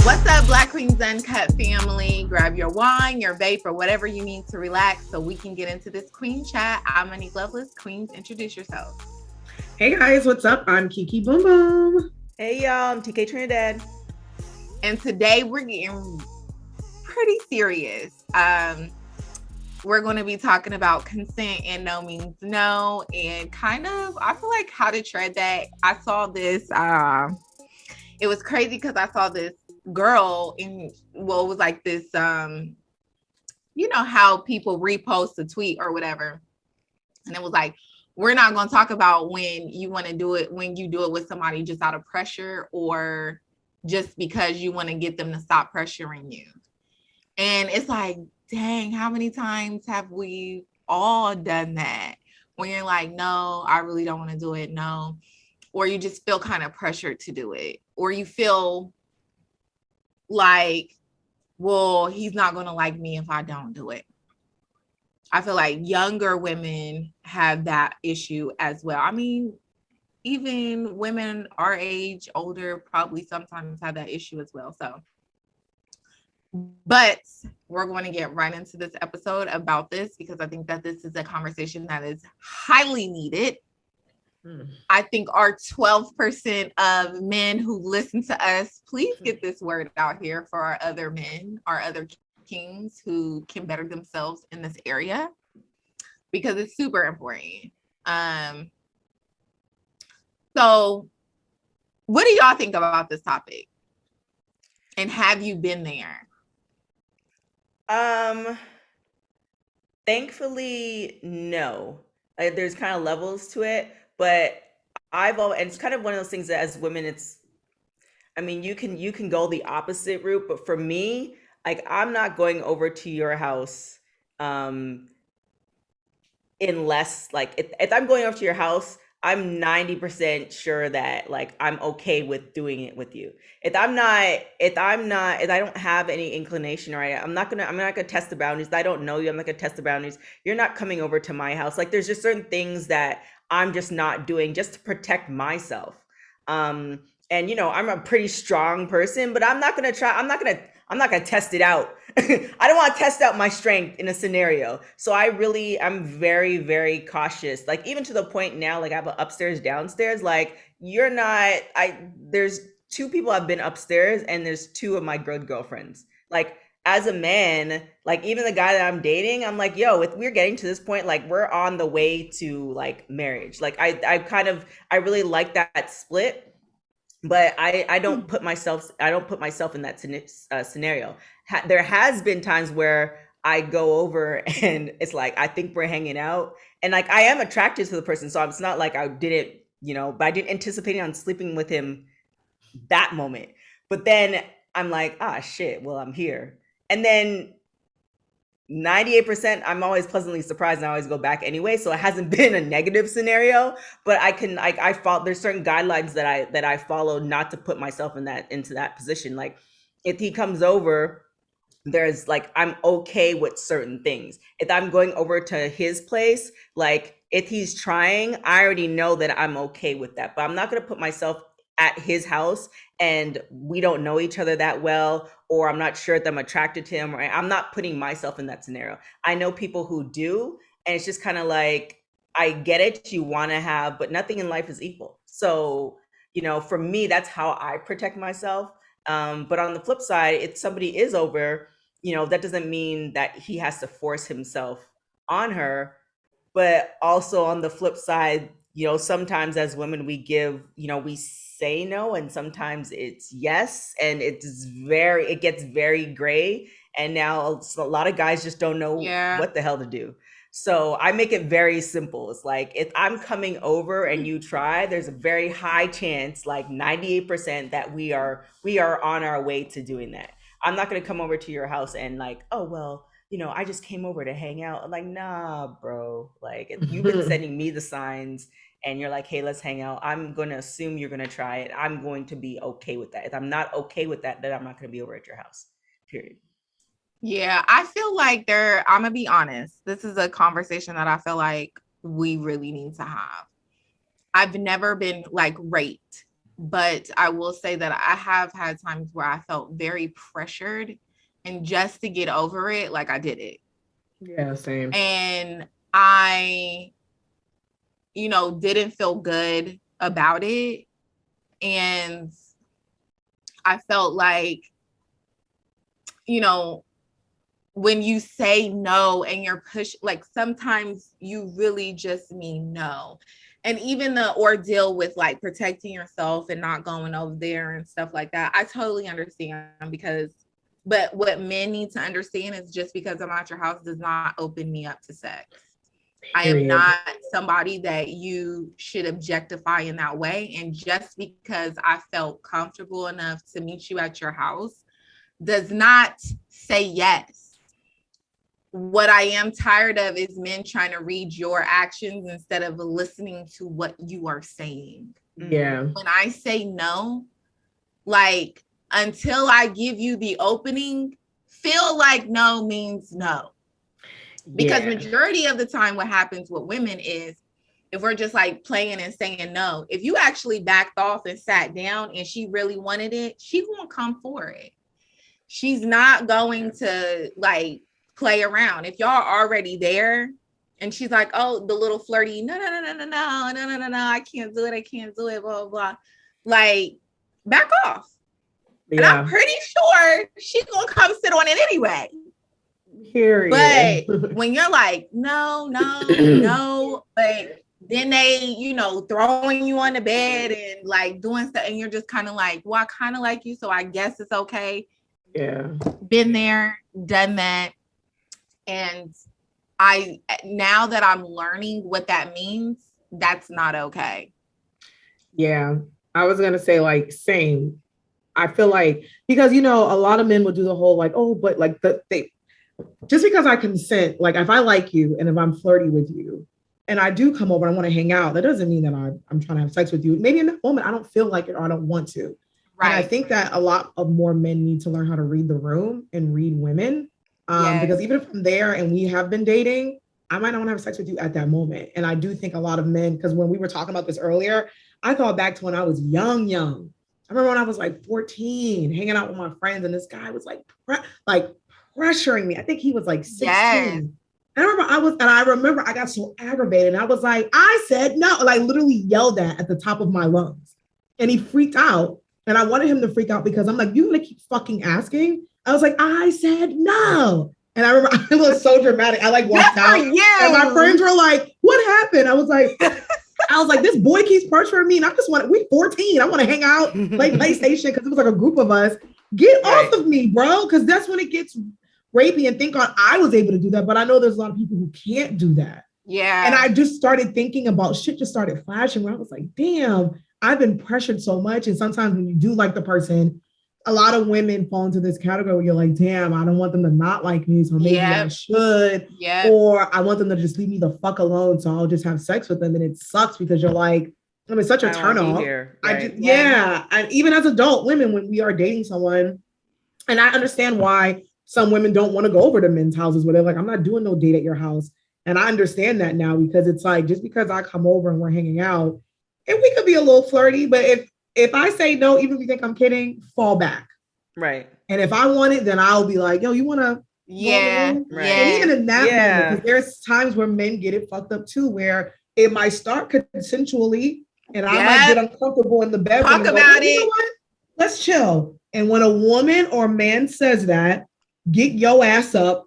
What's up, Black Queens Uncut family? Grab your wine, your vape, or whatever you need to relax so we can get into this queen chat. I'm Monique Lovelace. Queens, introduce yourselves. Hey guys, what's up? I'm Kiki Boom Boom. Hey y'all, I'm TK Trinidad. And today we're getting pretty serious. We're going to be talking about consent and no means no, and kind of, I feel like how to tread that. I saw this, it was crazy because I saw this girl in, well, it was like this, you know how people repost a tweet or whatever. And it was like, we're not going to talk about when you want to do it, when you do it with somebody just out of pressure or just because you want to get them to stop pressuring you. And it's like, dang, how many times have we all done that? When you're like, no, I really don't want to do it. No. Or you just feel kind of pressured to do it. Or you feel like, well, he's not going to like me if I don't do it. I feel like younger women have that issue as well. I mean, even women our age, older, probably sometimes have that issue as well. So, but we're going to get right into this episode about this because I think that this is a conversation that is highly needed. I think our 12% of men who listen to us, please get this word out here for our other men, our other kings who can better themselves in this area because it's super important. So what do y'all think about this topic? And have you been there? Thankfully, no. Like, there's kind of levels to it, but I've always, and it's kind of one of those things that as women, it's, I mean, you can go the opposite route, but for me, like I'm not going over to your house, unless like if I'm going over to your house, I'm 90% sure that like I'm okay with doing it with you. If I don't have any inclination, right, I'm not gonna test the boundaries. If I don't know you, I'm not gonna test the boundaries. You're not coming over to my house. Like there's just certain things that I'm just not doing just to protect myself. And you know, I'm a pretty strong person, but I'm not gonna test it out. I don't want to test out my strength in a scenario. So I'm very, very cautious. Like even to the point now, like I have an upstairs, downstairs. Like there's two people I've been upstairs and there's two of my good girlfriends. Like as a man, like even the guy that I'm dating, I'm like, yo, if we're getting to this point, like we're on the way to like marriage. Like I really like that split. But I don't put myself in that scenario. There has been times where I go over and it's like I think we're hanging out and like I am attracted to the person, so it's not like I didn't, you know, but I didn't anticipate on sleeping with him that moment. But then I'm like, ah shit, well I'm here. And then 98% I'm always pleasantly surprised and I always go back anyway, so it hasn't been a negative scenario, but I follow, there's certain guidelines that I follow not to put myself into that position. Like if he comes over, there's like I'm okay with certain things. If I'm going over to his place, like if he's trying, I already know that I'm okay with that, but I'm not going to put myself at his house and we don't know each other that well, or I'm not sure that I'm attracted to him, or I'm not putting myself in that scenario. I know people who do, and it's just kind of like, I get it, you want to have, but nothing in life is equal. So, you know, for me, that's how I protect myself. But on the flip side, if somebody is over, you know, that doesn't mean that he has to force himself on her. But also on the flip side, you know, sometimes as women, we say no and sometimes it's yes, and it gets very gray, and now a lot of guys just don't know what the hell to do. So I make it very simple. It's like if I'm coming over and you try, there's a very high chance, like 98%, that we are on our way to doing that. I'm not going to come over to your house and like, oh well, you know, I just came over to hang out. I'm like, nah bro, like if you've been sending me the signs and you're like, hey, let's hang out, I'm going to assume you're going to try it. I'm going to be okay with that. If I'm not okay with that, then I'm not going to be over at your house, period. Yeah, I feel like I'm going to be honest. This is a conversation that I feel like we really need to have. I've never been like raped But I will say that I have had times where I felt very pressured, and just to get over it, like I did it. Yeah, same. And I, didn't feel good about it. And I felt like, when you say no and you're like sometimes you really just mean no. And even the ordeal with like protecting yourself and not going over there and stuff like that, I totally understand but what men need to understand is just because I'm at your house does not open me up to sex. I am not somebody that you should objectify in that way. And just because I felt comfortable enough to meet you at your house does not say yes. What I am tired of is men trying to read your actions instead of listening to what you are saying. Yeah. When I say no, like until I give you the opening, feel like no means no. Because majority of the time what happens with women is if we're just like playing and saying no, if you actually backed off and sat down and she really wanted it, she's gonna come for it. She's not going to like play around. If y'all are already there and she's like, oh, the little flirty, no, I can't do it, blah, blah, blah. Like, back off. Yeah. And I'm pretty sure she's gonna come sit on it anyway. Period. But when you're like, no, but then they, throwing you on the bed and like doing stuff, and you're just kind of like, well, I kind of like you, so I guess it's okay. Yeah. Been there, done that. And now that I'm learning what that means, that's not okay. Yeah. I was going to say like, same. I feel like, because, a lot of men will do the whole like, oh, but like just because I consent, like if I like you and if I'm flirty with you and I do come over and I want to hang out, that doesn't mean that I'm trying to have sex with you. Maybe in that moment, I don't feel like it or I don't want to. Right. And I think that a lot of more men need to learn how to read the room and read women. Because even if I'm there and we have been dating, I might not want to have sex with you at that moment. And I do think a lot of men, because when we were talking about this earlier, I thought back to when I was young. I remember when I was like 14, hanging out with my friends, and this guy was like pressuring me. I think he was like 16. Yes. I remember I got so aggravated. And I was like, I said no, like literally yelled at the top of my lungs. And he freaked out. And I wanted him to freak out because I'm like, you're gonna keep fucking asking? I was like, I said no. And I remember I was so dramatic. I like walked out. And my friends were like, what happened? I was like, this boy keeps pressuring me. And we're 14. I want to hang out, play PlayStation, because it was like a group of us. Get off of me, bro. Because that's when it gets rapey. And thank God I was able to do that. But I know there's a lot of people who can't do that. Yeah. And I just started thinking about shit just started flashing where I was like, damn, I've been pressured so much. And sometimes when you do like the person, a lot of women fall into this category where you're like, damn, I don't want them to not like me, so maybe I should. Yeah. Or I want them to just leave me the fuck alone, so I'll just have sex with them. And it sucks because you're like, I mean, such a turn off. Right. And even as adult women, when we are dating someone, and I understand why some women don't want to go over to men's houses where they're like, I'm not doing no date at your house. And I understand that now because it's like, just because I come over and we're hanging out, and we could be a little flirty, but if I say no, even if you think I'm kidding, fall back. Right. And if I want it, then I'll be like, yo, you want to? Yeah. Right. And even in that moment, because there's times where men get it fucked up too, where it might start consensually and I might get uncomfortable in the bedroom. Talk about it. You know what? Let's chill. And when a woman or man says that, get your ass up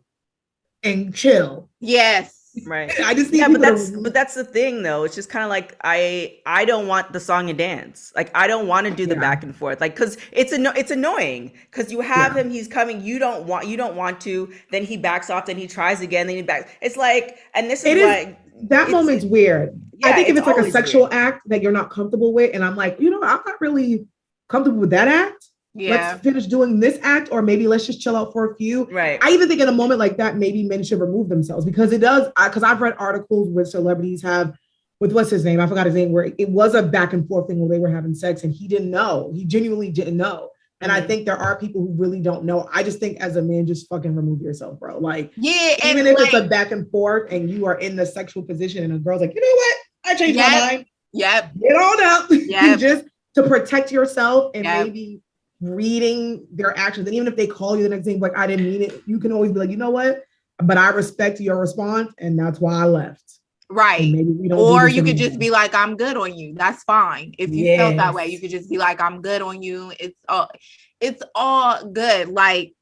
and chill. Yes. Right. I just need but that's the thing though. It's just kind of like I don't want the song and dance. Like I don't want to do the back and forth. Like because it's annoying because you have him, he's coming, you don't want to, then he backs off, then he tries again, then he backs. It's like, and this is why that moment's weird. I think if it's like a sexual act that you're not comfortable with, and I'm like, I'm not really comfortable with that act. Yeah. Let's finish doing this act, or maybe let's just chill out for a few. Right. I even think in a moment like that, maybe men should remove themselves because it does. Because I've read articles where celebrities have, with what's his name? I forgot his name. Where it was a back and forth thing where they were having sex and he didn't know. He genuinely didn't know. And I think there are people who really don't know. I just think as a man, just fucking remove yourself, bro. Like, even if it's a back and forth and you are in the sexual position and a girl's like, you know what? I changed my mind. Yep. Get on up. Yep. Just to protect yourself and Yep. maybe reading their actions. And even if they call you the next day, like, I didn't mean it, you can always be like, you know what? But I respect your response, and that's why I left. Right. And maybe we don't or do this you could anymore. just be like, I'm good on you. That's fine. If you felt that way, you could just be like, I'm good on you. It's all good. Like,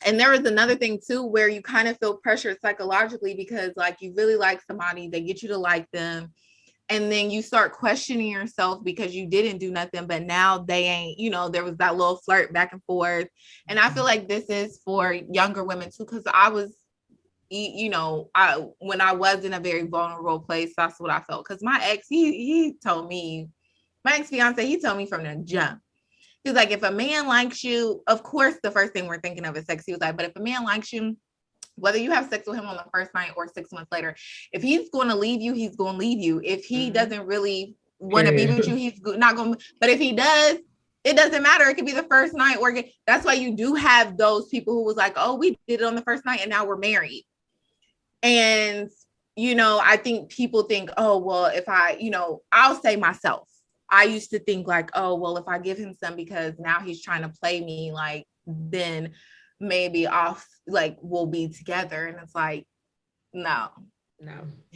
and there was another thing too, where you kind of feel pressured psychologically because like you really like somebody, they get you to like them. And then you start questioning yourself because you didn't do nothing, but now they ain't, you know, there was that little flirt back and forth. And I feel like this is for younger women too, because I was, you know, when I was in a very vulnerable place, that's what I felt. Because my ex, he told me, my ex-fiance, he told me from the jump. He's like, if a man likes you, of course, the first thing we're thinking of is sex. He was like, but if a man likes you, whether you have sex with him on the first night or 6 months later, if he's going to leave you, he's going to leave you. If he doesn't really want to be with you, he's not going to. But if he does, it doesn't matter. It could be the first night. Or that's why you do have those people who was like, oh, we did it on the first night and now we're married. And, you know, I think people think, oh, well, if I, you know, I'll say myself, I used to think like, oh, well, if I give him some because now he's trying to play me, like, then maybe we'll be together. And it's like, no.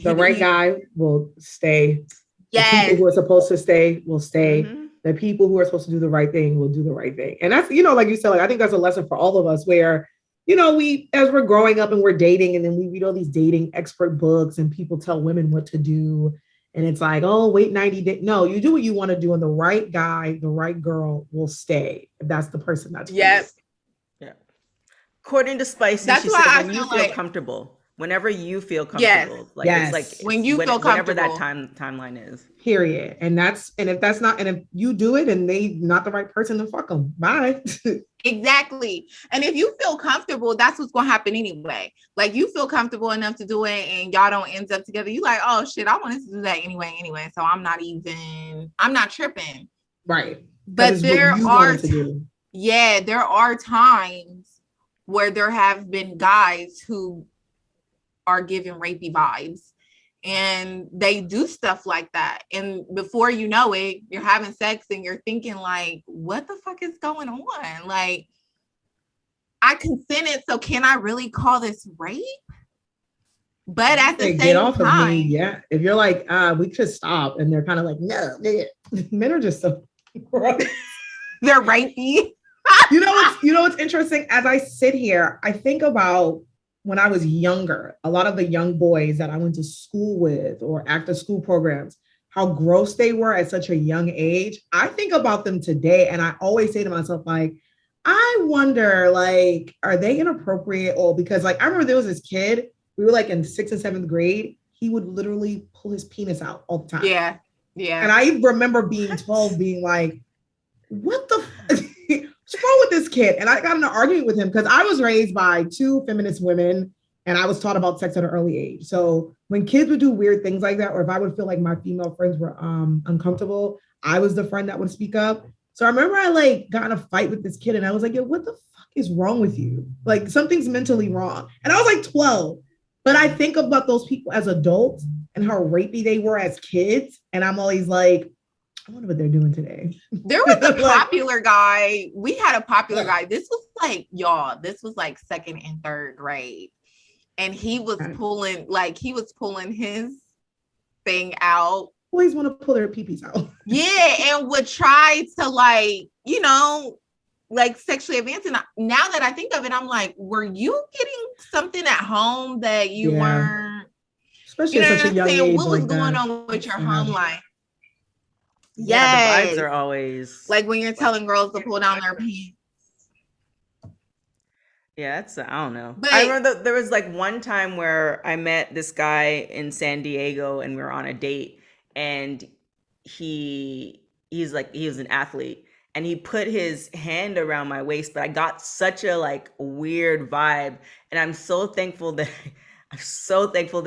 The right guy will stay. Yes. The people who are supposed to stay will stay. Mm-hmm. The people who are supposed to do the right thing will do the right thing. And that's, you know, like you said, like, I think that's a lesson for all of us where, you know, as we're growing up and we're dating, and then we read all these dating expert books and people tell women what to do. And it's like, oh, wait 90 days. No, you do what you want to do. And the right guy, the right girl will stay. If that's the person that's for you. Yeah. According to Spicy, she said when you feel comfortable. Whenever you feel comfortable. Yes. It's like when you feel comfortable. Whatever that timeline is. Period. And if you do it and they not the right person, then fuck them. Bye. Exactly. And if you feel comfortable, that's what's going to happen anyway. Like, you feel comfortable enough to do it and y'all don't end up together. You like, oh shit, I wanted to do that anyway. So I'm not tripping. Right. But there are times where there have been guys who are giving rapey vibes and they do stuff like that. And before you know it, you're having sex and you're thinking like, what the fuck is going on? Like, I consented, so can I really call this rape? But at the same get off time, of me. Yeah. If you're like, we could stop, and they're kind of like, no, men are just so gross. They're rapey. You know what's interesting? As I sit here, I think about when I was younger, a lot of the young boys that I went to school with or after school programs, how gross they were at such a young age. I think about them today, and I always say to myself, like, I wonder, like, are they inappropriate? Or because, like, I remember there was this kid, we were like in 6th and 7th grade, he would literally pull his penis out all the time. Yeah. Yeah. And I remember being 12, being like, what the what's wrong with this kid? And I got in an argument with him because I was raised by 2 feminist women and I was taught about sex at an early age. So when kids would do weird things like that, or if I would feel like my female friends were uncomfortable, I was the friend that would speak up. So I remember I like got in a fight with this kid and I was like, yo, what the fuck is wrong with you? Like, something's mentally wrong. And I was like 12. But I think about those people as adults and how rapey they were as kids. And I'm always like, I wonder what they're doing today. There was a popular guy. We had a popular guy. This was like 2nd and 3rd grade. And he was pulling his thing out. Boys want to pull their peepees out. Yeah, and would try to, like, you know, like, sexually advance. And now that I think of it, I'm like, were you getting something at home that you weren't? Especially at such a young age. What was going on with your home life? Yeah, the vibes are always like when you're telling girls to pull down their pants. Yeah, I don't know. But I remember there was like one time where I met this guy in San Diego and we were on a date, and he was an athlete and he put his hand around my waist, but I got such a like weird vibe, and I'm so thankful that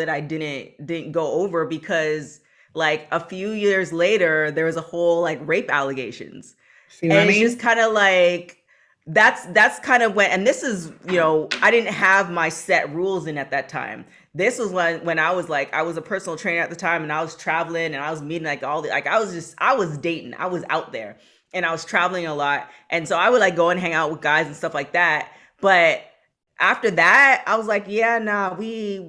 I didn't go over, because like a few years later there was a whole like rape allegations. See what I mean? It's just kind of like, that's kind of when, and this is, I didn't have my set rules in at that time. This was when I was like, I was a personal trainer at the time, and I was traveling, and I was meeting like all the, like I was dating, I was out there, and I was traveling a lot, and so I would like go and hang out with guys and stuff like that. But after that, I was like, yeah, nah, we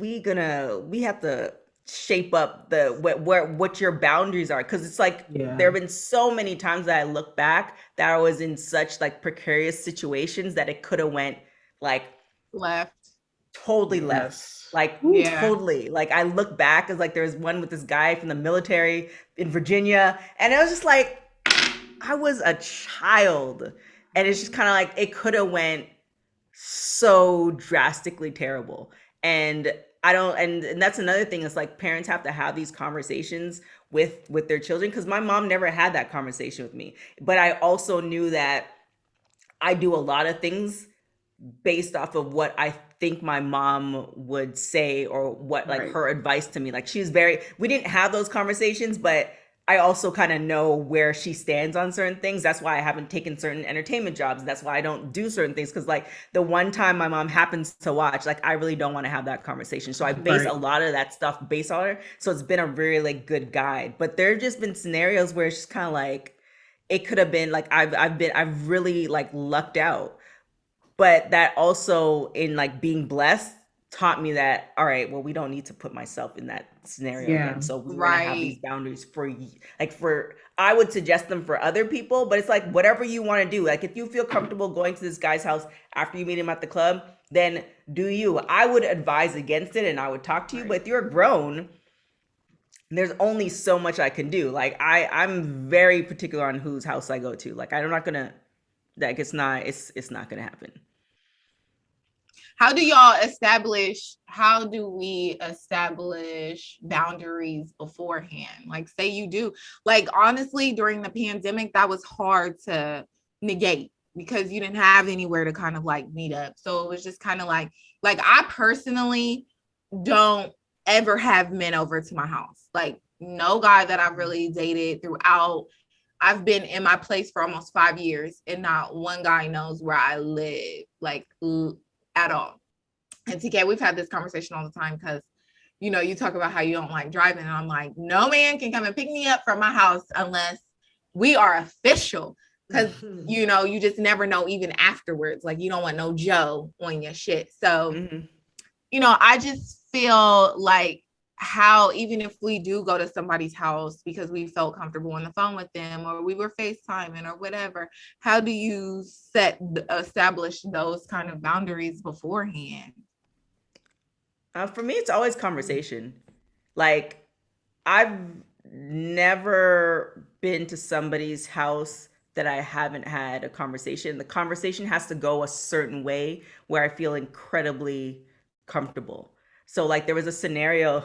have to shape up the what your boundaries are, because it's like Yeah. there have been so many times that I look back that I was in such like precarious situations that it could have went like Left. totally left, Yes. like Yeah. totally. Like I look back as like there was one with this guy from the military in Virginia, and it was just like I was a child, and it's just kind of like it could have went so drastically terrible. And I don't, and that's another thing. It's like parents have to have these conversations with their children, because my mom never had that conversation with me. But I also knew that I do a lot of things based off of what I think my mom would say, or what like Right. her advice to me. Like she's very, we didn't have those conversations, but I also kind of know where she stands on certain things. That's why I haven't taken certain entertainment jobs. That's why I don't do certain things. Cause like the one time my mom happens to watch, like I really don't want to have that conversation. So I base a Right. lot of that stuff based on her. So it's been a really like good guide. But there have just been scenarios where it's just kind of like, it could have been like I've really like lucked out. But that also, in like being blessed, taught me that, all right, well, we don't need to put myself in that scenario again. Yeah. So we're gonna have these Right. boundaries for like for I would suggest them for other people, but it's like whatever you want to do. Like if you feel comfortable going to this guy's house after you meet him at the club, then do you. I would advise against it, and I would talk to you. Right. But if you're grown, there's only so much I can do. Like I'm very particular on whose house I go to. Like I'm not gonna, like it's not gonna happen. How do we establish boundaries beforehand? Like say you do, like honestly, during the pandemic, that was hard to negate because you didn't have anywhere to kind of like meet up. So it was just kind of like I personally don't ever have men over to my house. Like no guy that I've really dated throughout, I've been in my place for almost 5 years, and not one guy knows where I live, like at all. And TK, we've had this conversation all the time because, you talk about how you don't like driving. And I'm like, no man can come and pick me up from my house unless we are official. Because, you just never know even afterwards. Like, you don't want no Joe on your shit. So, Mhm. I just feel like how even if we do go to somebody's house because we felt comfortable on the phone with them or we were FaceTiming or whatever, how do you establish those kind of boundaries beforehand? For me, it's always conversation. Like, I've never been to somebody's house that I haven't had a conversation. The conversation has to go a certain way where I feel incredibly comfortable. So, like, there was a scenario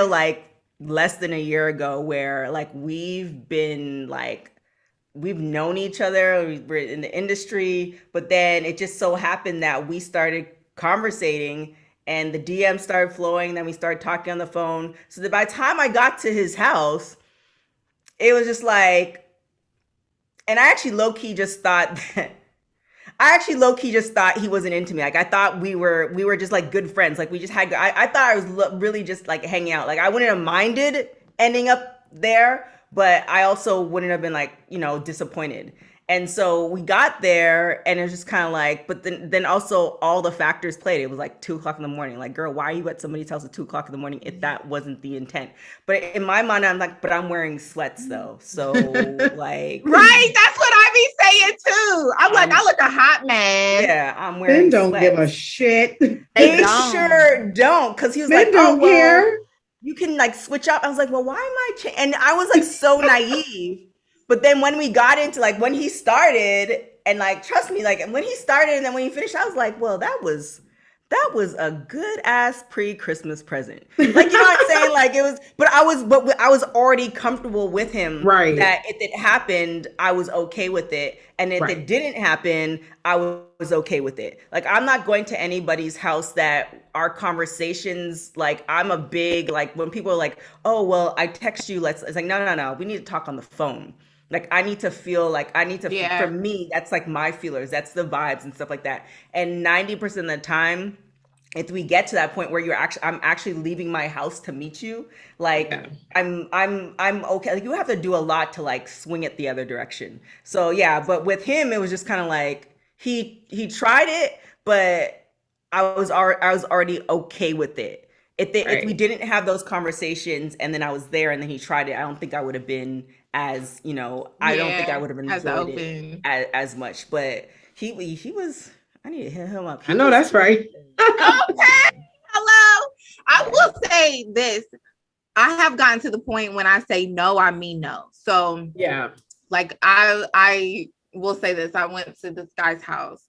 like less than a year ago where like we've known each other, we're in the industry, but then it just so happened that we started conversating, and the DM started flowing, then we started talking on the phone. So that by the time I got to his house, it was just like, and I actually low key just thought he wasn't into me. Like I thought we were just like good friends. Like we just had. I thought I was really just like hanging out. Like I wouldn't have minded ending up there, but I also wouldn't have been like disappointed. And so we got there, and it was just kind of like. But then also all the factors played. It was like 2 o'clock in the morning. Like girl, why are you at somebody's house at 2 o'clock in the morning if that wasn't the intent? But in my mind, I'm like, but I'm wearing sweats though, so like. Right, that's what I be saying too. I'm like, I look a hot mess. Yeah, I'm Men wearing don't give a sweats. shit. They don't. sure don't, because he was Men like, "Oh don't well, care. you can like switch up." I was like, "Well, why am I?" And I was like so naive. But then when we got into like when he started, and like trust me, like when he started and then when he finished, I was like, "Well, that was a good ass pre-Christmas present." Like you know what I'm saying? Like it was, but I was already comfortable with him. Right. That if it happened, I was okay with it, and if Right. it didn't happen, I was okay with it. Like I'm not going to anybody's house that our conversations. Like I'm a big like when people are like, "Oh well, I text you." It's like no, we need to talk on the phone. Like I need to feel like for Yeah. me, that's like my feelers, that's the vibes and stuff like that. And 90% of the time, if we get to that point where I'm actually leaving my house to meet you, like Yeah. I'm okay. Like you have to do a lot to like swing it the other direction. So yeah, but with him, it was just kind of like he tried it, but I was already okay with it. If we Right. didn't have those conversations and then I was there and then he tried it, I don't think I would have been as, I don't think I Yeah. would have As enjoyed it open. as much. But he was. I need to hit him up. I know that's right. Okay. Hello. I Yeah. will say this. I have gotten to the point when I say no, I mean no. So Yeah. like I will say this. I went to this guy's house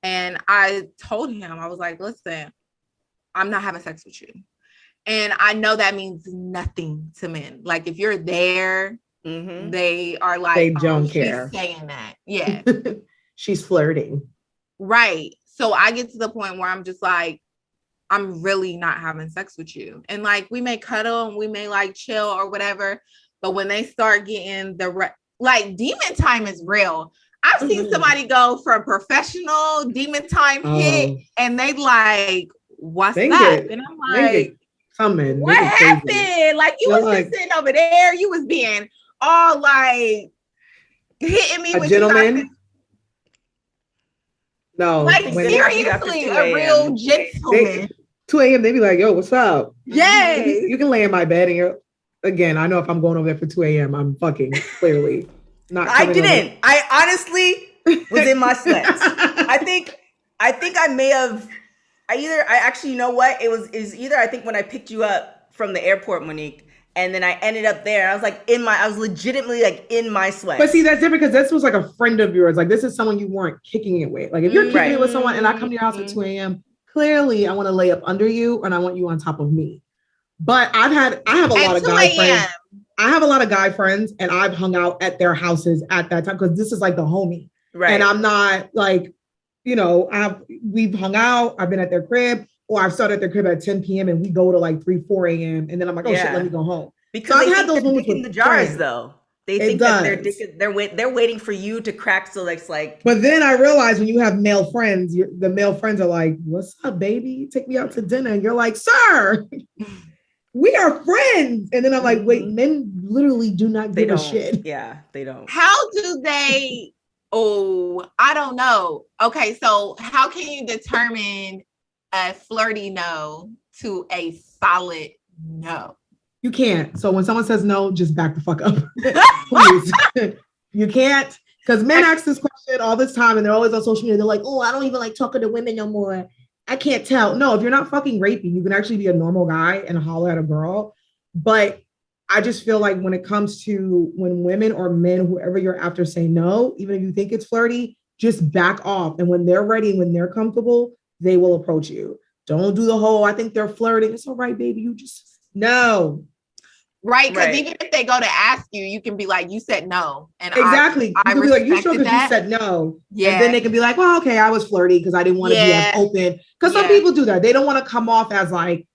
and I told him, I was like, listen, I'm not having sex with you. And I know that means nothing to men. Like if you're there, Mm-hmm. they are They like, oh, don't she's care. saying that. Yeah. She's flirting. Right. So I get to the point where I'm just like, I'm really not having sex with you. And like we may cuddle and we may like chill or whatever. But when they start getting like demon time is real. I've seen somebody go for a professional demon time hit and they like, what's that? And I'm like, coming. what happened? Like you was just sitting over there. You was being all like hitting me a with gentleman. No, like seriously, a real gentleman. 2 a.m. they be like, yo, what's up? Yes. You can lay in my bed and you're again. I know if I'm going over there for 2 a.m. I'm fucking clearly not. I didn't. Over. I honestly was in my sweats. I think I may have. I actually, you know what? Is either I think when I picked you up from the airport, Monique, and then I ended up there. I was like I was legitimately like in my sweats. But see, that's different because this was like a friend of yours. Like this is someone you weren't kicking it with. Like if you're kicking it with someone and I come to your house at 2 a.m., clearly I want to lay up under you and I want you on top of me. But I have a lot of guy friends. I have a lot of guy friends and I've hung out at their houses at that time because this is like the homie. Right. And I'm not like, we've hung out, I've been at their crib, or I've started at their crib at 10 p.m. and we go to like 3, 4 a.m. And then I'm like, oh shit, let me go home. Because so I've had those moments with the jars though. They think that they're waiting for you to crack. So it's like. But then I realized when you have male friends, the male friends are like, "What's up, baby? Take me out to dinner." And you're like, "Sir, we are friends." And then I'm like, "Wait, men literally do not give a shit." Yeah, they don't. How do they? Oh, I don't know. Okay, so how can you determine a flirty no to a solid no? You can't. So when someone says no, just back the fuck up. Please. You can't. Because men ask this question all this time and they're always on social media. They're like, oh, I don't even like talking to women no more. I can't tell. No, if you're not fucking rapey, you can actually be a normal guy and holler at a girl. But I just feel like when it comes to when women or men, whoever you're after say no, even if you think it's flirty, just back off. And when they're ready, when they're comfortable, they will approach you. Don't do the whole, I think they're flirting. It's all right, baby. You just, no. Right, because even if they go to ask you, you can be like, "You said no," and exactly. I can be like, "You sure?" Because you said no. Yeah, and then they can be like, "Well, okay, I was flirty because I didn't want to be as open." Because some people do that; they don't want to come off as like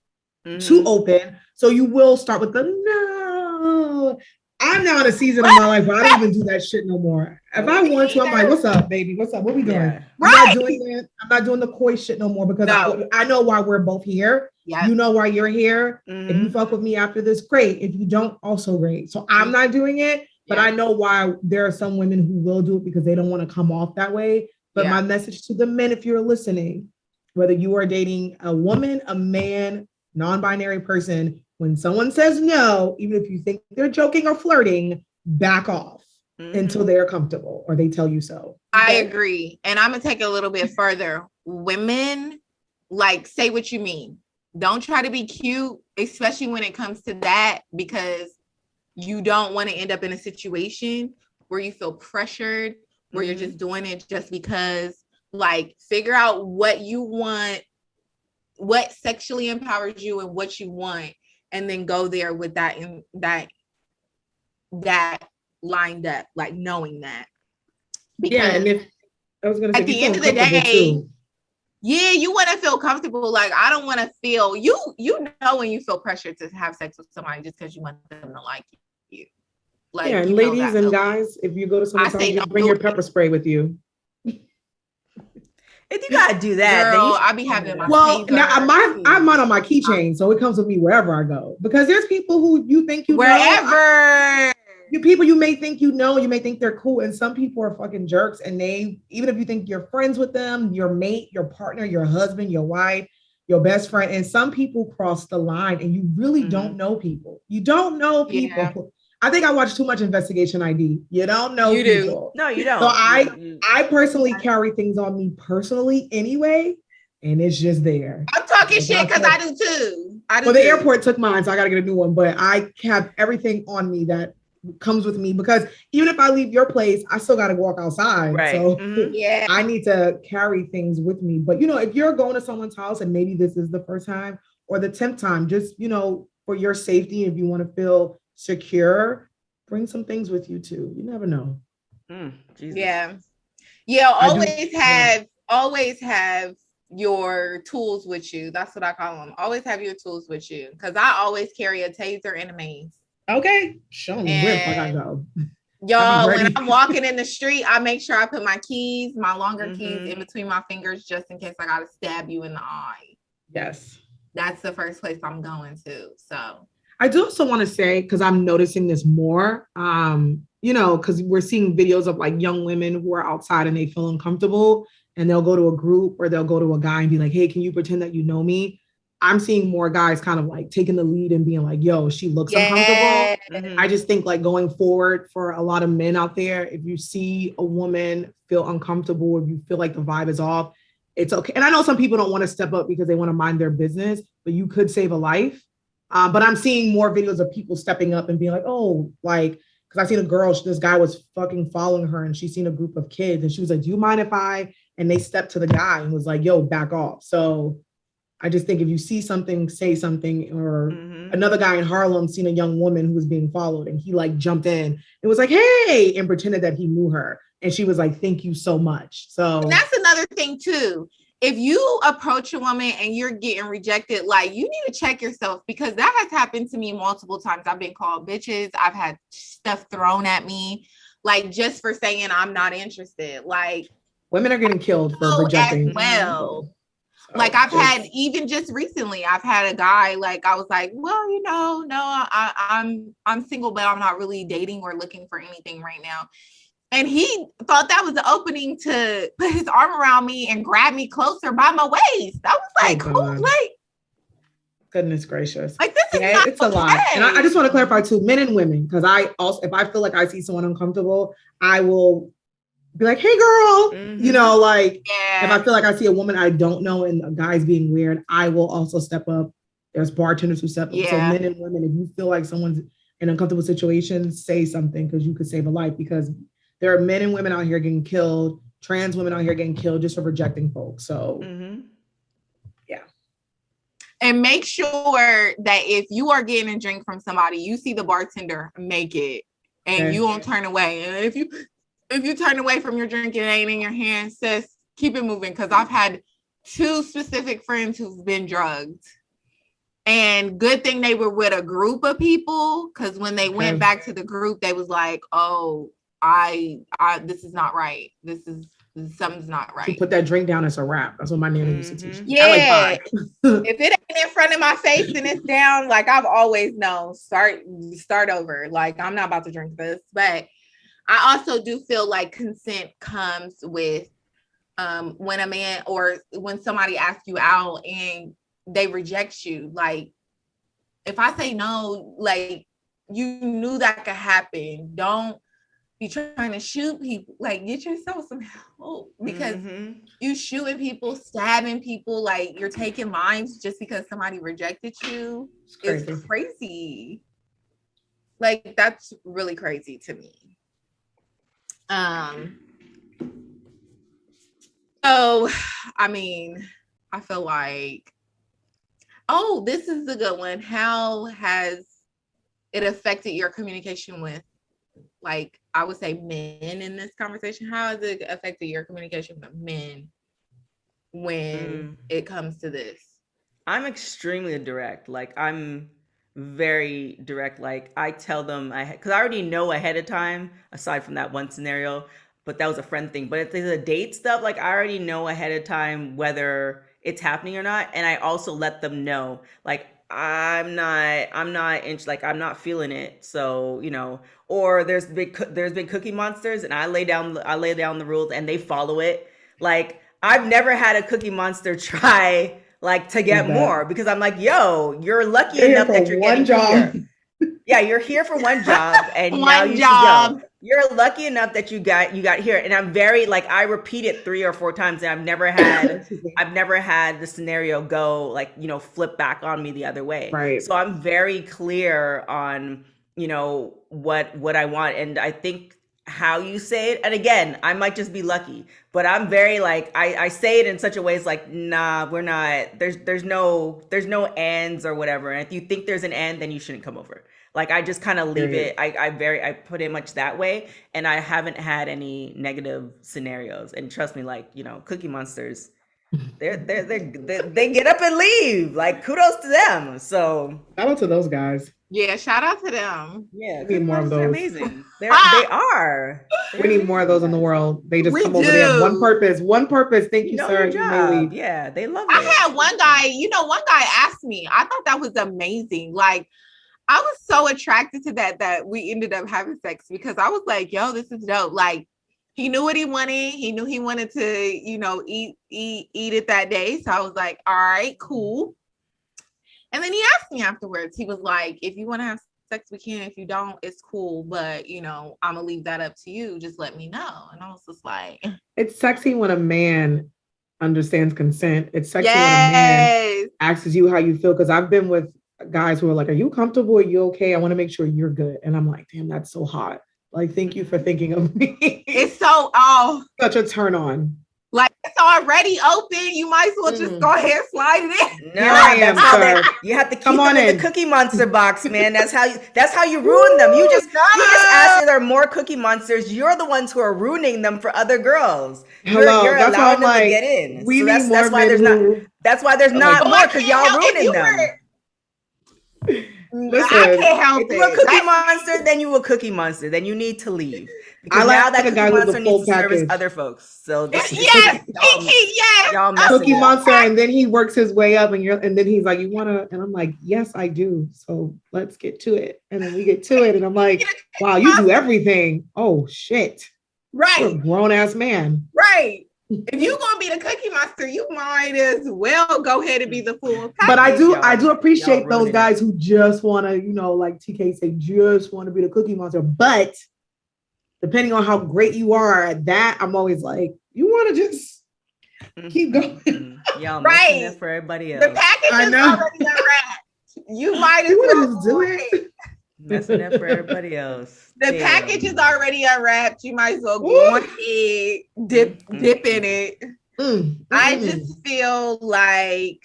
too open. So you will start with the no. I'm now in a season of my life where I don't even do that shit no more. If I want to, I'm like, "What's up, baby? What's up? What we doing?" I'm not doing that. I'm not doing the coy shit no more because I know why we're both here. Yep. You know why you're here. If you fuck with me after this, great. If you don't, also great. So I'm not doing it, but I know why there are some women who will do it because they don't want to come off that way. But my message to the men, if you're listening, whether you are dating a woman, a man, non-binary person, when someone says no, even if you think they're joking or flirting, back off until they are comfortable or they tell you so. I agree. And I'm going to take it a little bit further. Women, like, say what you mean. Don't try to be cute, especially when it comes to that, because you don't want to end up in a situation where you feel pressured, where you're just doing it just because. Like, figure out what you want, what sexually empowers you and what you want, and then go there with that lined up, like knowing that. Because and if I was gonna say, at the end of the day, you want to feel comfortable. Like, I don't want to feel you know when you feel pressured to have sex with somebody just because you want them to like you. Like, Yeah, and you know ladies that and feeling. guys, if you go to I someone's house, say just don't bring do your it. pepper spray with you. If you gotta do that, then you Girl, should I be tell me having my that. Well, now taser I have too. mine on my keychain, so it comes with me wherever I go. Because there's people who you think you know, Wherever. you people you may think you know, you may think they're cool, and some people are fucking jerks. And they, even if you think you're friends with them, your mate, your partner, your husband, your wife, your best friend, and some people cross the line, and you really don't know people. You don't know Yeah, people. I think I watch too much Investigation ID. You don't know you do. people. No, you So don't. I personally carry things on me personally anyway, and it's just there. I'm talking Like shit because I do too. I do well, the too. airport took mine, so I got to get a new one. But I have everything on me that comes with me because even if I leave your place, I still got to walk outside. Right. So Yeah. I need to carry things with me. But if you're going to someone's house and maybe this is the first time or the 10th time, just for your safety, if you want to feel secure, bring some things with you too. You never know. Jesus. Yeah. Yeah. I do. Always have your tools with you. That's what I call them. Always have your tools with you. Because I always carry a taser and a mace. Okay. Show me where the fuck I go. Y'all, when I'm walking in the street, I make sure I put my keys, my longer keys in between my fingers just in case I gotta stab you in the eye. Yes. That's the first place I'm going to. So I do also want to say, because I'm noticing this more, because we're seeing videos of like young women who are outside and they feel uncomfortable and they'll go to a group or they'll go to a guy and be like, hey, can you pretend that you know me? I'm seeing more guys kind of like taking the lead and being like, yo, she looks uncomfortable. I just think like going forward for a lot of men out there, if you see a woman feel uncomfortable, if you feel like the vibe is off, it's okay. And I know some people don't want to step up because they want to mind their business, but you could save a life. But I'm seeing more videos of people stepping up and being like, oh, like, because I seen a girl, this guy was fucking following her and she seen a group of kids and she was like, do you mind if I, and they stepped to the guy and was like, yo, back off. So I just think if you see something, say something. Or another guy in Harlem seen a young woman who was being followed and he like jumped in and was like, hey, and pretended that he knew her. And she was like, thank you so much. So and that's another thing too. If you approach a woman and you're getting rejected, like you need to check yourself because that has happened to me multiple times. I've been called bitches. I've had stuff thrown at me, like just for saying I'm not interested. Like women are getting killed for rejecting as well. So like I've had even just recently, I've had a guy like I was like, well, I'm single, but I'm not really dating or looking for anything right now. And he thought that was the opening to put his arm around me and grab me closer by my waist. I was like, cool, like, goodness gracious. Like this is not it's a lot. And I just want to clarify too, men and women, because I also, if I feel like I see someone uncomfortable, I will be like, hey girl, if I feel like I see a woman I don't know and a guy's being weird, I will also step up. There's bartenders who step up. So men and women, if you feel like someone's in an uncomfortable situation, say something because you could save a life, because there are men and women out here getting killed, trans women out here getting killed just for rejecting folks. So yeah. And make sure that if you are getting a drink from somebody, you see the bartender, make it, and you won't turn away. And if you turn away from your drink and it ain't in your hand, sis, keep it moving. Because I've had 2 specific friends who've been drugged. And good thing they were with a group of people, because when they went back to the group, they was like, oh, I this is not right. Something's not right. You put that drink down, it's a wrap. That's what my nana used to teach me. Yeah. If it ain't in front of my face and it's down, like I've always known, start over. Like I'm not about to drink this. But I also do feel like consent comes with when a man or when somebody asks you out and they reject you. Like if I say no, like you knew that could happen. Don't be trying to shoot people. Like get yourself some help, because you shooting people, stabbing people, like you're taking lives just because somebody rejected you. It's crazy. Like that's really crazy to me. So I mean, I feel like, oh, this is a good one. How has it affected your communication with, like, I would say men in this conversation? How has it affected your communication with men when it comes to this? I'm extremely direct. Like I'm very direct. Like I tell them, because I already know ahead of time. Aside from that one scenario, but that was a friend thing. But if there's a date stuff, like I already know ahead of time whether it's happening or not, and I also let them know, like I'm not feeling it. So or there's been Cookie Monsters, and I lay down the rules, and they follow it. Like I've never had a Cookie Monster try like to get more, because I'm like, yo, you're lucky They're here enough that for you're one getting job. here. Yeah, you're here for one job, and now One you should go. job. You're lucky enough that you got here. And I'm very like, I repeat it 3 or 4 times, and I've never had the scenario go like, flip back on me the other way. Right. So I'm very clear on, what I want. And I think how you say it, and again, I might just be lucky, but I'm very like, I say it in such a way, it's like, nah, we're not, there's no ands or whatever. And if you think there's an and, then you shouldn't come over. Like I just kind of leave it. I put it much that way, and I haven't had any negative scenarios. And trust me, like Cookie Monsters, they get up and leave. Like kudos to them. So Shout out to those guys. Yeah, shout out to them. yeah, We Cookie need more of Monsters are those. amazing. They are. We need more of those in the world. They just We come over. They have one do. purpose. One purpose. Thank you, You know sir. your You may leave. job. Yeah, they love I it. had one guy asked me. I thought that was amazing. Like, I was so attracted to that we ended up having sex, because I was like, yo, this is dope. Like, he knew what he wanted. He knew he wanted to, eat it that day. So I was like, all right, cool. And then he asked me afterwards. He was like, if you want to have sex, we can. If you don't, it's cool. But, I'm going to leave that up to you. Just let me know. And I was just like, It's sexy when a man understands consent. It's sexy when a yes. man asks you how you feel. Because I've been with guys who are like, are you comfortable? Are you okay? I want to make sure you're good. And I'm like, damn, that's so hot. Like, thank you for thinking of me. It's so, such a turn on. like, it's already open. You might as well just go ahead and slide it in. No, Here I am, that's how sir. you have to keep Come them on in in. the Cookie Monster box, man. That's how you ruin them. You just ask if there are more Cookie Monsters. You're the ones who are ruining them for other girls. Hello, You're that's why allowing I'm them like, to get in. we So need more men. that's why there's I'm not like, more, because y'all ruining them. Listen, I can't help If you're a Cookie it. Monster, then you a Cookie Monster. Then you need to leave. Because I like now that a Cookie guy with Monster the full needs to service package. other folks. So this is Yes, Kiki, yes. y'all messing Cookie up. Monster, and then he works his way up, and then he's like, "You wanna?" And I'm like, "Yes, I do." So let's get to it. And then we get to it, and I'm like, "Wow, you do everything." Oh shit! You're a Right, grown ass man. right. If you're gonna be the Cookie Monster, you might as well go ahead and be the full package. But I do Y'all appreciate those ruining guys who just want to, like TK say, just want to be the Cookie Monster. But depending on how great you are at that, I'm always like, you want to just keep going. Y'all Right. messing it for everybody else. The package I is know. already unwrapped. You might as You well want to just do it. Messing it for everybody else. The Damn. package is already unwrapped. You might as well go ahead, dip in it. I just feel like,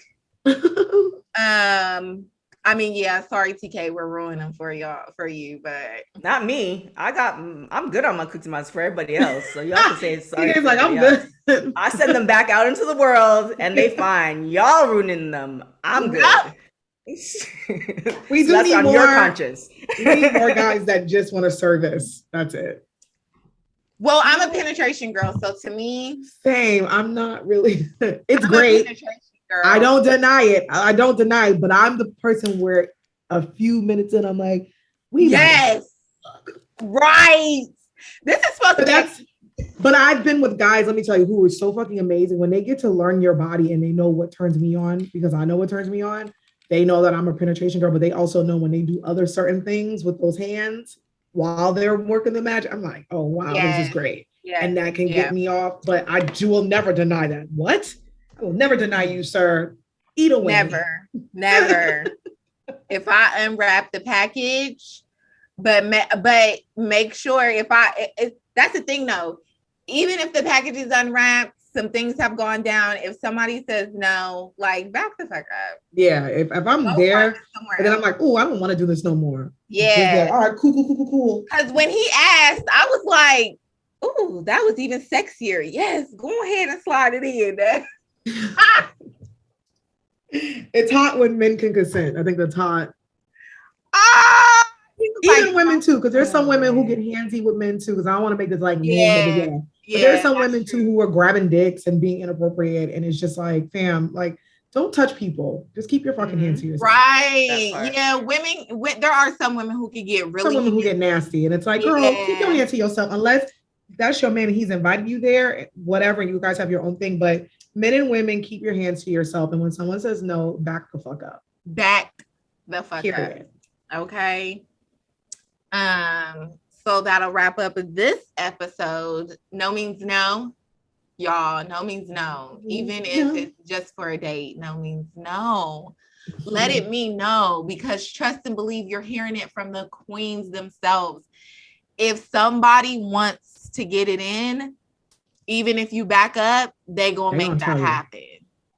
I mean, yeah, sorry, TK, we're ruining for you, but Not me. I'm good on my Cookie Monster for everybody else. So y'all can say sorry. TK's like, I'm else. good. I send them back out into the world and they fine. Y'all ruining them. I'm good. We So do that's need on more. your conscience. We need more guys that just want to service. That's it. well, I'm a penetration girl, so to me, Same. I'm not really. It's I'm great. a penetration girl. I don't deny it. I don't deny it, but I'm the person where a few minutes in, I'm like, yes, right. This is supposed to be. But I've been with guys, let me tell you, who are so fucking amazing. When they get to learn your body and they know what turns me on, because I know what turns me on, they know that I'm a penetration girl, but they also know when they do other certain things with those hands while they're working the magic. I'm like, oh, wow, this is great. Yeah. And that can get me off, but I will never deny that. What? I will never deny you, sir. Eat away. Never. If I unwrap the package, but make sure that's the thing though. Even if the package is unwrapped, some things have gone down. If somebody says no, like back the fuck up. Yeah, if I'm there, and then I'm like, oh, I don't want to do this no more. Yeah. Like, all right, cool. Because when he asked, I was like, ooh, that was even sexier. Yes, go ahead and slide it in. It's hot when men can consent. I think that's hot. Even like, women too, because there's some women who get handsy with men too. Because I don't want to make this like men, but there's some women too who are grabbing dicks and being inappropriate, and it's just like, fam, like, don't touch people. Just keep your fucking hands to yourself. Right? Yeah, women. There are some women who can get really. Some women who get nasty, and it's like, girl, keep your hands to yourself. Unless that's your man and he's invited you there, whatever. You guys have your own thing, but men and women, keep your hands to yourself. And when someone says no, back the fuck up. Back the fuck up. Okay. So that'll wrap up this episode. No means no, y'all. No means no. Even if it's just for a date, no means no. Let it mean no, because trust and believe, you're hearing it from the queens themselves. If somebody wants to get it in, even if you back up, they gonna make that happen.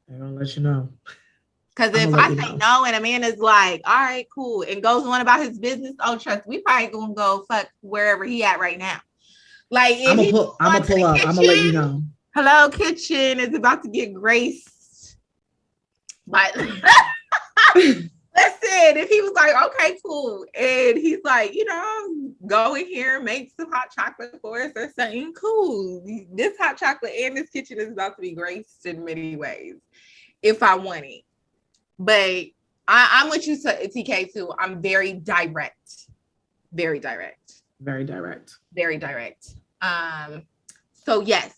They're gonna let you know. Because if I say no and a man is like, all right, cool, and goes on about his business, oh, trust, we probably gonna go fuck wherever he at right now. Like, if I'm gonna pull up. I'm gonna let you know. Hello, kitchen is about to get graced. But listen, if he was like, okay, cool, and he's like, go in here, make some hot chocolate for us or something, cool. This hot chocolate and this kitchen is about to be graced in many ways if I want it. But I'm with you, TK, too. I'm very direct. Very direct. Very direct. Very direct. So yes,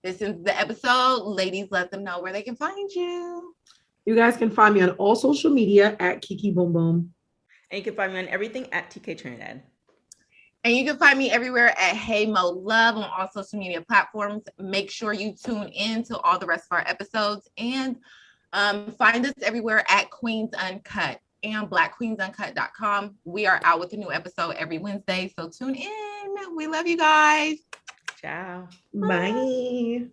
this is the episode. Ladies, let them know where they can find you. You guys can find me on all social media at Kiki Boom Boom. And you can find me on everything at TK Trinidad. And you can find me everywhere at Hey Mo Love on all social media platforms. Make sure you tune in to all the rest of our episodes, and find us everywhere at Queens Uncut and blackqueensuncut.com. We are out with a new episode every Wednesday, so tune in. We love you guys. Ciao. Bye.